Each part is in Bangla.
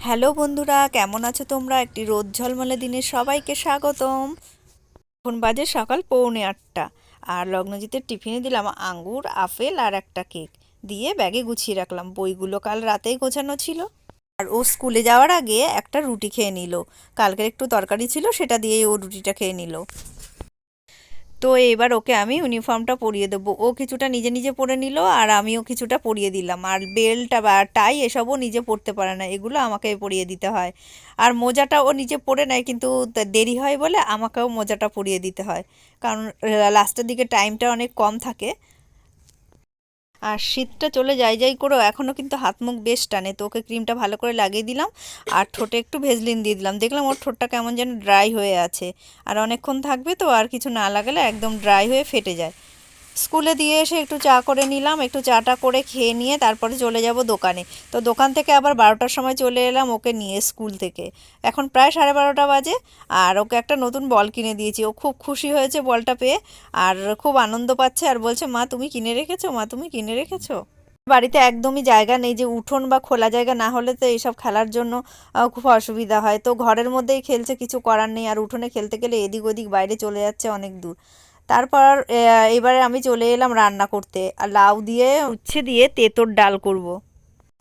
হ্যালো বন্ধুরা, কেমন আছো তোমরা? একটি রোদ ঝলমলে দিনে সবাইকে স্বাগতম। এখন বাজে সকাল 7:45। আর লগ্নজিতের টিফিনে দিলাম আঙ্গুর, আপেল আর একটা কেক দিয়ে ব্যাগে গুছিয়ে রাখলাম। বইগুলো কাল রাতেই গোছানো ছিল। আর ও স্কুলে যাওয়ার আগে একটা রুটি খেয়ে নিল। কালকের একটু তরকারি ছিল, সেটা দিয়েই ও রুটিটা খেয়ে নিল। তো এবার ওকে আমি ইউনিফর্মটা পরিয়ে দেবো। ও কিছুটা নিজে নিজে পরে নিল আর আমিও কিছুটা পরিয়ে দিলাম। আর বেল্ট বা টাই এসবও নিজে পরতে পারে না, এগুলো আমাকে পরিয়ে দিতে হয়। আর মোজাটা ও নিজে পরে নেয়, কিন্তু দেরি হয় বলে আমাকেও মোজাটা পরিয়ে দিতে হয়, কারণ লাস্টের দিকে টাইমটা অনেক কম থাকে। আর শীতটা চলে যাই যাই করেও এখনও কিন্তু হাত মুখ বেশ টানে। তো ওকে ক্রিমটা ভালো করে লাগিয়ে দিলাম আর ঠোঁটে একটু ভেজলিন দিয়ে দিলাম। দেখলাম ওর ঠোঁটটা কেমন যেন ড্রাই হয়ে আছে। আর অনেকক্ষণ থাকবে তো, আর কিছু না লাগালে একদম ড্রাই হয়ে ফেটে যায়। স্কুলে দিয়ে এসে একটু চা করে নিলাম, একটু চাটা করে খেয়ে নিয়ে তারপরে চলে যাব দোকানে। তো দোকান থেকে আবার 12টার সময় চলে এলাম ওকে নিয়ে স্কুল থেকে। এখন প্রায় 12:30 বাজে। আর ওকে একটা নতুন বল কিনে দিয়েছি, ও খুব খুশি হয়েছে বলটা পেয়ে। আর খুব আনন্দ পাচ্ছে আর বলছে, মা তুমি কিনে রেখেছো, মা তুমি কিনে রেখেছো। বাড়িতে একদমই জায়গা নেই, যে উঠোন বা খোলা জায়গা না হলে তো এইসব খেলার জন্য খুব অসুবিধা হয়। তো ঘরের মধ্যেই খেলছে, কিছু করার নেই। আর উঠোনে খেলতে গেলে এদিক ওদিক বাইরে চলে যাচ্ছে অনেক দূর। তারপর এবারে আমি চলে এলাম রান্না করতে। আর লাউ দিয়ে উচ্ছে দিয়ে তেঁতোর ডাল করব।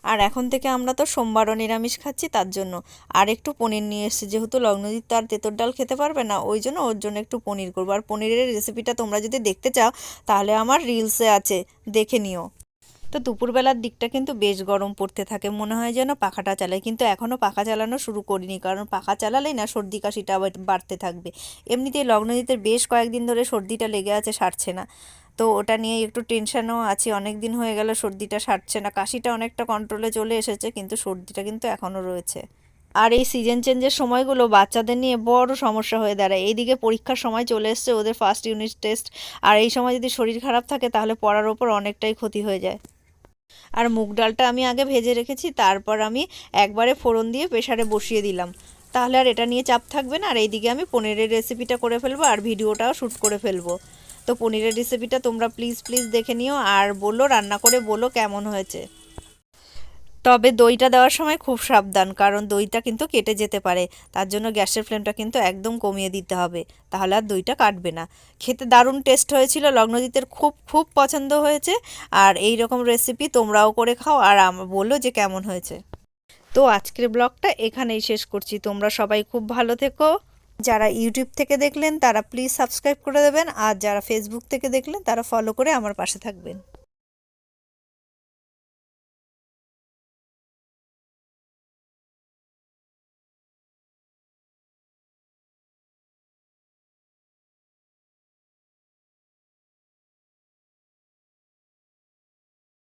আর এখন থেকে আমরা তো সোমবারও নিরামিষ খাচ্ছি, তার জন্য আর একটু পনির নিয়ে এসেছি। যেহেতু লগ্নজিৎ তো আর তেঁতোর ডাল খেতে পারবে না, ওই জন্য ওর জন্য একটু পনির করবো। আর পনিরের রেসিপিটা তোমরা যদি দেখতে চাও তাহলে আমার রিলসে আছে, দেখে নিও। তো দুপুরবেলার দিকটা কিন্তু বেশ গরম পড়তে থাকে, মনে হয় যেন পাখাটা চালাই, কিন্তু এখনও পাখা চালানো শুরু করিনি, কারণ পাখা চালালেই না সর্দি কাশিটা আবার বাড়তে থাকবে। এমনিতেই লগ্নজিতের বেশ কয়েকদিন ধরে সর্দিটা লেগে আছে, সারছে না। তো ওটা নিয়ে একটু টেনশনও আছি, অনেক দিন হয়ে গেল সর্দিটা সারছে না। কাশিটা অনেকটা কন্ট্রোলে চলে এসেছে, কিন্তু সর্দিটা কিন্তু এখনও রয়েছে। আর এই সিজন চেঞ্জের সময়গুলো বাচ্চাদের নিয়ে বড় সমস্যা হয়ে দাঁড়ায়। এইদিকে পরীক্ষার সময় চলে এসছে, ওদের ফার্স্ট ইউনিট টেস্ট। আর এই সময় যদি শরীর খারাপ থাকে তাহলে পড়ার ওপর অনেকটাই ক্ষতি হয়ে যায়। আর মুগ ডালটা আমি আগে ভেজে রেখেছি, তারপর আমি একবারে ফোড়ন দিয়ে প্রেসারে বসিয়ে দিলাম। তাহলে আর এটা নিয়ে চাপ থাকবে না। আর এইদিকে আমি পনিরের রেসিপিটা করে ফেলবো আর ভিডিওটাও শ্যুট করে ফেলবো। তো পনিরের রেসিপিটা তোমরা প্লিজ প্লিজ দেখে নিও আর বলো, রান্না করে বলো কেমন হয়েছে। তবে দইটা দেওয়ার সময় খুব সাবধান, কারণ দইটা কিন্তু কেটে যেতে পারে। তার জন্য গ্যাসের ফ্লেমটা কিন্তু একদম কমিয়ে দিতে হবে, তাহলে আর দইটা কাটবে না। খেতে দারুণ টেস্ট হয়েছিল, লগ্নজিতের খুব খুব পছন্দ হয়েছে। আর এই রকম রেসিপি তোমরাও করে খাও আর বলো যে কেমন হয়েছে। তো আজকের ব্লগটা এখানেই শেষ করছি। তোমরা সবাই খুব ভালো থেকো। যারা ইউটিউব থেকে দেখলেন তারা প্লিজ সাবস্ক্রাইব করে দেবেন, আর যারা ফেসবুক থেকে দেখলেন তারা ফলো করে আমার পাশে থাকবেন।